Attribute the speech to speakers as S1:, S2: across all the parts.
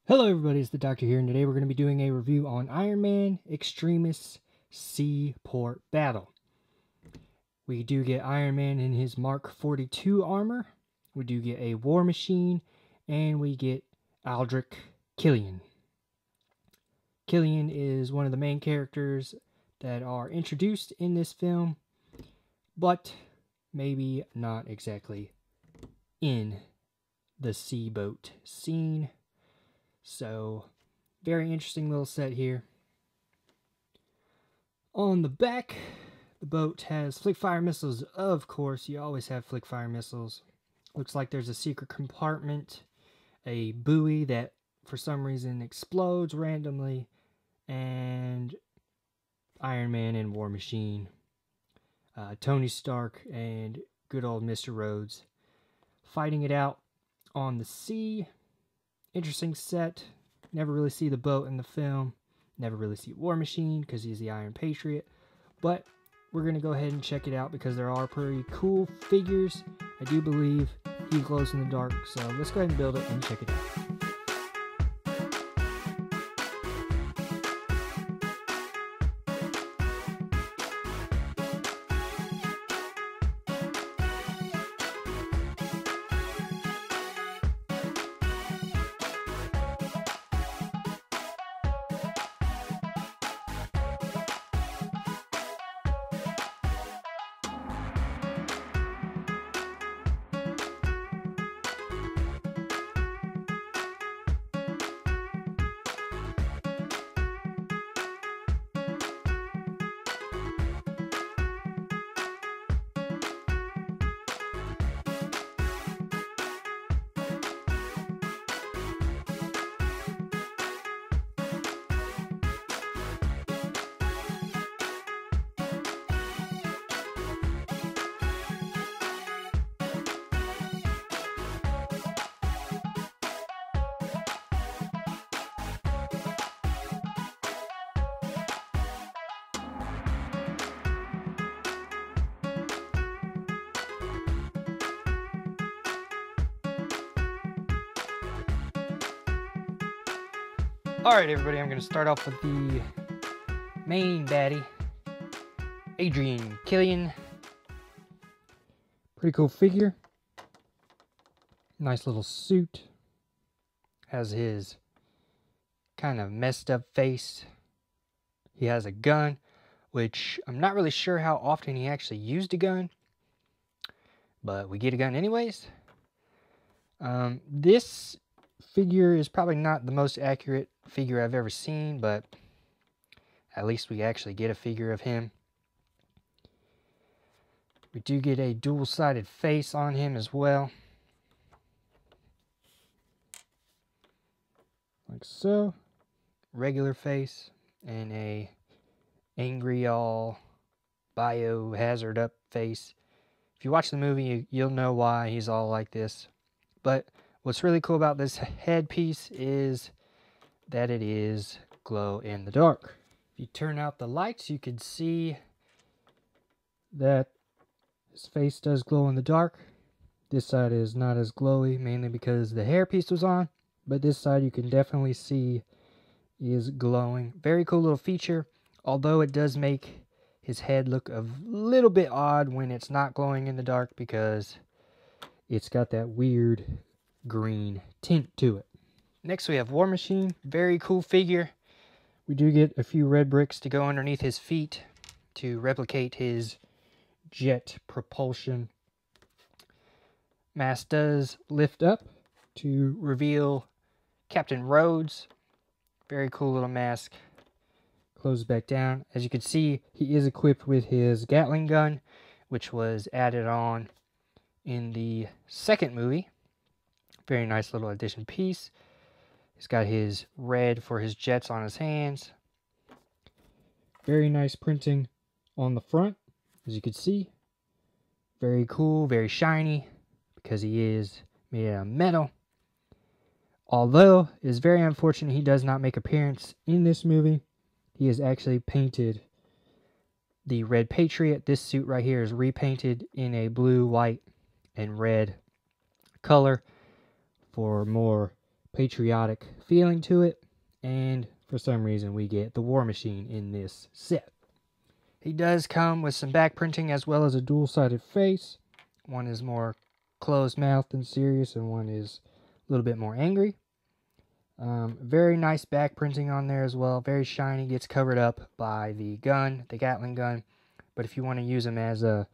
S1: Hello everybody, it's the Doctor here, and today we're going to be doing a review on Iron Man Extremis Seaport Battle. We do get Iron Man in his Mark 42 armor, we do get a War Machine, and we get Aldrich Killian. Killian is one of the main characters that are introduced in this film, but maybe not exactly in the sea boat scene. So, very interesting little set here. On the back, the boat has flick fire missiles. Of course, you always have flick fire missiles. Looks like there's a secret compartment, a buoy that for some reason explodes randomly, and Iron Man and War Machine, Tony Stark and good old Mr. Rhodes fighting it out on the sea. Interesting set. Never really see the boat in the film. Never really see War Machine because he's the Iron Patriot. But we're going to go ahead and check it out because there are pretty cool figures. I do believe he glows in the dark. So let's go ahead and build it and check it out. Alright everybody, I'm going to start off with the main baddie, Adrian Killian. Pretty cool figure. Nice little suit. Has his kind of messed up face. He has a gun, which I'm not really sure how often he actually used a gun, but we get a gun anyways. This figure is probably not the most accurate figure I've ever seen, but at least we actually get a figure of him. We do get a dual-sided face on him as well, like so. Regular face and a angry all biohazard up face. If you watch the movie, you'll know why he's all like this. But what's really cool about this headpiece is that it is glow in the dark. If you turn out the lights, you can see that his face does glow in the dark. This side is not as glowy, mainly because the hairpiece was on, but this side you can definitely see is glowing. Very cool little feature, although it does make his head look a little bit odd when it's not glowing in the dark because it's got that weird green tint to it. Next we have War Machine. Very cool figure. We do get a few red bricks to go underneath his feet to replicate his jet propulsion. Mask does lift up to reveal Captain Rhodes. Very cool little mask. Closes back down. As you can see, he is equipped with his Gatling gun, which was added on in the second movie. Very nice little addition piece. He's got his red for his jets on his hands. Very nice printing on the front, as you can see. Very cool, very shiny, because he is made out of metal. Although, it is very unfortunate he does not make appearance in this movie. He is actually painted the Red Patriot. This suit right here is repainted in a blue, white, and red color for more patriotic feeling to it. And for some reason, we get the War Machine in this set. He does come with some back printing as well as a dual-sided face. One is more closed-mouthed and serious, and one is a little bit more angry. Very nice back printing on there as well. Very shiny. Gets covered up by the gun, the Gatling gun. But if you want to use him as a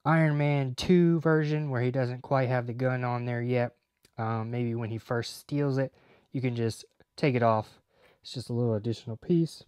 S1: Iron Man 2 version where he doesn't quite have the gun on there yet, maybe when he first steals it, you can just take it off. It's just a little additional piece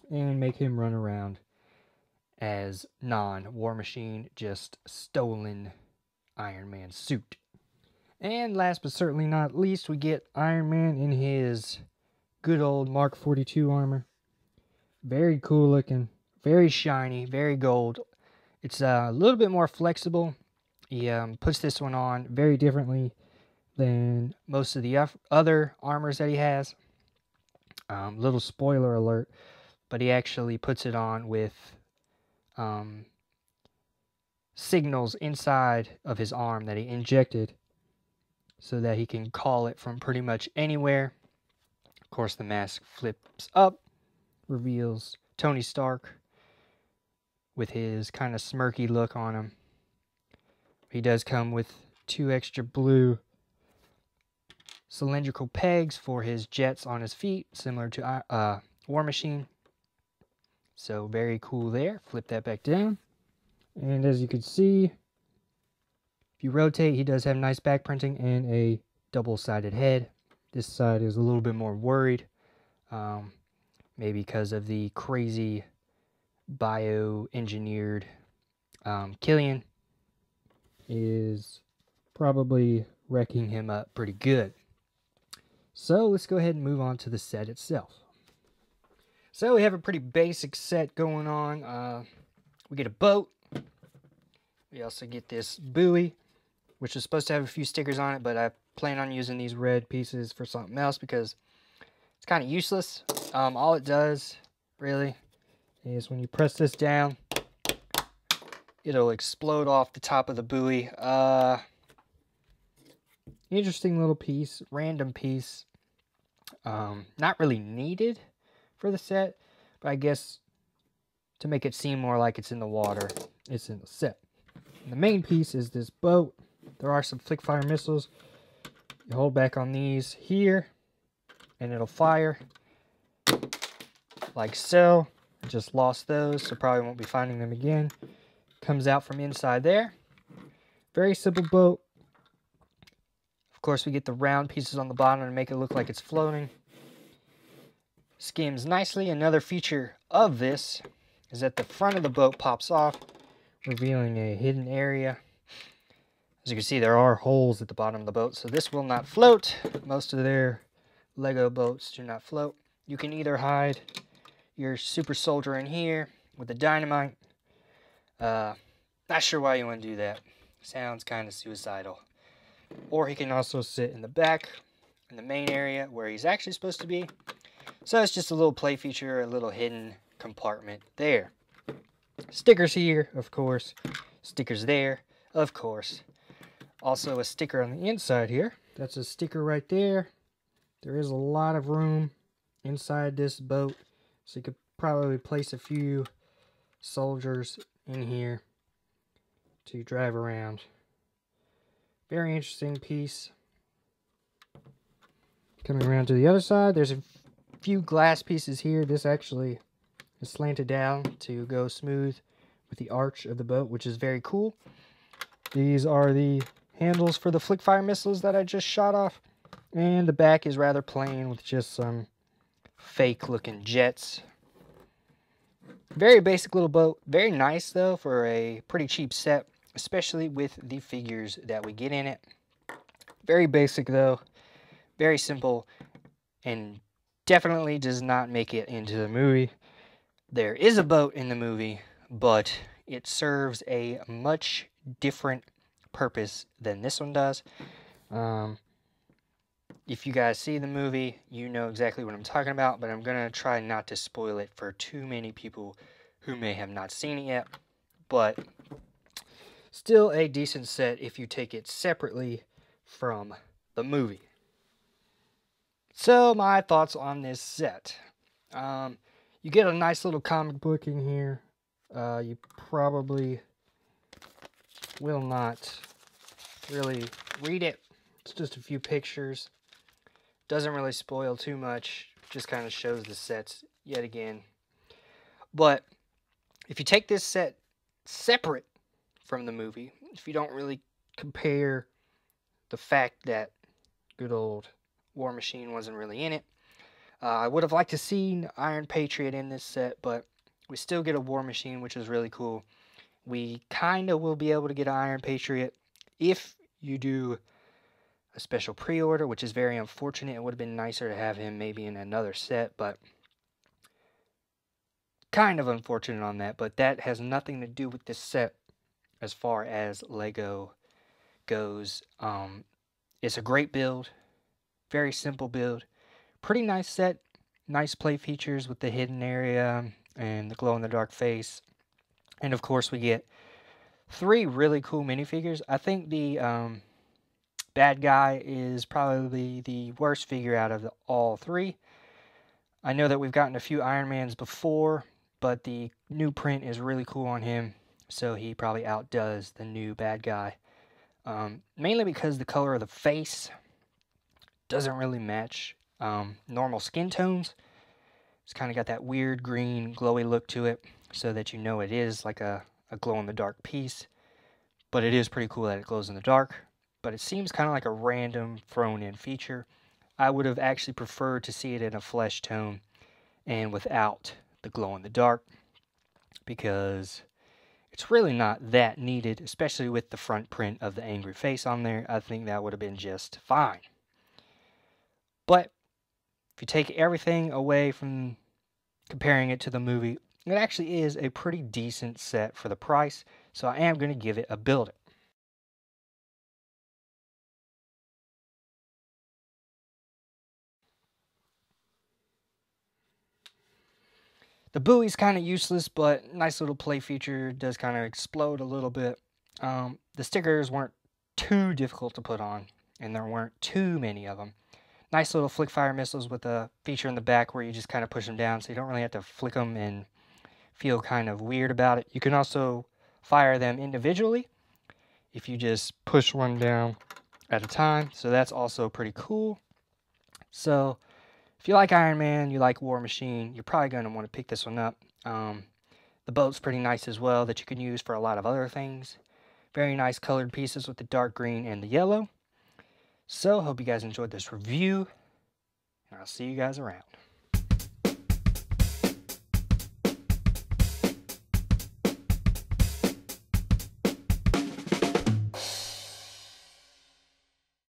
S1: and make him run around as non-War Machine, just stolen Iron Man suit. And last but certainly not least, we get Iron Man in his good old Mark 42 armor. Very cool looking, very shiny, very gold. It's a little bit more flexible. He puts this one on very differently than most of the other armors that he has. Little spoiler alert, but he actually puts it on with signals inside of his arm that he injected so that he can call it from pretty much anywhere. Of course, the mask flips up, reveals Tony Stark with his kind of smirky look on him. He does come with 2 extra blue cylindrical pegs for his jets on his feet, similar to War Machine. So very cool there. Flip that back down. And as you can see, if you rotate, he does have nice back printing and a double-sided head. This side is a little bit more worried, maybe because of the crazy bioengineered Killian is probably wrecking him up pretty good. So let's go ahead and move on to the set itself. So we have a pretty basic set going on. We get a boat. We also get this buoy, which is supposed to have a few stickers on it, but I plan on using these red pieces for something else because it's kind of useless. All it does, really, is when you press this down, it'll explode off the top of the buoy. Interesting little piece, random piece. Not really needed for the set, but I guess to make it seem more like it's in the water, it's in the set. And the main piece is this boat. There are some flick fire missiles. You hold back on these here, and it'll fire like so. Just lost those, so probably won't be finding them again. Comes out from inside there. Very simple boat. Of course, we get the round pieces on the bottom to make it look like it's floating. Skims nicely. Another feature of this is that the front of the boat pops off, revealing a hidden area. As you can see, there are holes at the bottom of the boat, so this will not float. Most of their Lego boats do not float. You can either hide your super soldier in here with the dynamite. Not sure why you want to do that. Sounds kind of suicidal. Or he can also sit in the back, in the main area where he's actually supposed to be. So it's just a little play feature, a little hidden compartment there. Stickers here, of course. Stickers there, of course. Also a sticker on the inside here. That's a sticker right there. There is a lot of room inside this boat, so you could probably place a few soldiers in here to drive around. Very interesting piece. Coming around to the other side, there's a few glass pieces here. This actually is slanted down to go smooth with the arch of the boat, which is very cool. These are the handles for the flick fire missiles that I just shot off. And the back is rather plain with just some fake looking jets. Very basic little boat. Very nice though for a pretty cheap set, especially with the figures that we get in it. Very basic though. Very simple, and definitely does not make it into the movie. There is a boat in the movie, but it serves a much different purpose than this one does. If you guys see the movie, you know exactly what I'm talking about, but I'm going to try not to spoil it for too many people who may have not seen it yet. But still a decent set if you take it separately from the movie. So my thoughts on this set. You get a nice little comic book in here. You probably will not really read it. It's just a few pictures. Doesn't really spoil too much. Just kind of shows the sets yet again. But if you take this set separate from the movie, if you don't really compare the fact that good old War Machine wasn't really in it, I would have liked to see Iron Patriot in this set, but we still get a War Machine, which is really cool. We kind of will be able to get Iron Patriot if you do a special pre-order, which is very unfortunate. It would have been nicer to have him maybe in another set, but kind of unfortunate on that. But that has nothing to do with this set as far as Lego goes. It's a great build, very simple build, pretty nice set, nice play features with the hidden area and the glow-in-the-dark face. And of course we get 3 really cool minifigures. I think the bad guy is probably the worst figure out of all 3. I know that we've gotten a few Iron Mans before, but the new print is really cool on him, so he probably outdoes the new bad guy. Mainly because the color of the face doesn't really match normal skin tones. It's kind of got that weird green glowy look to it, so that you know it is like a glow-in-the-dark piece. But it is pretty cool that it glows in the dark. But it seems kind of like a random thrown-in feature. I would have actually preferred to see it in a flesh tone and without the glow-in-the-dark, because it's really not that needed, especially with the front print of the angry face on there. I think that would have been just fine. But if you take everything away from comparing it to the movie, it actually is a pretty decent set for the price, so I am going to give it a build it. The buoy's kind of useless, but nice little play feature. Does kind of explode a little bit. The stickers weren't too difficult to put on, and there weren't too many of them. Nice little flick fire missiles with a feature in the back where you just kind of push them down, so you don't really have to flick them and feel kind of weird about it. You can also fire them individually if you just push one down at a time, so that's also pretty cool. So if you like Iron Man, you like War Machine, you're probably going to want to pick this one up. The boat's pretty nice as well, that you can use for a lot of other things. Very nice colored pieces with the dark green and the yellow. So hope you guys enjoyed this review, and I'll see you guys around.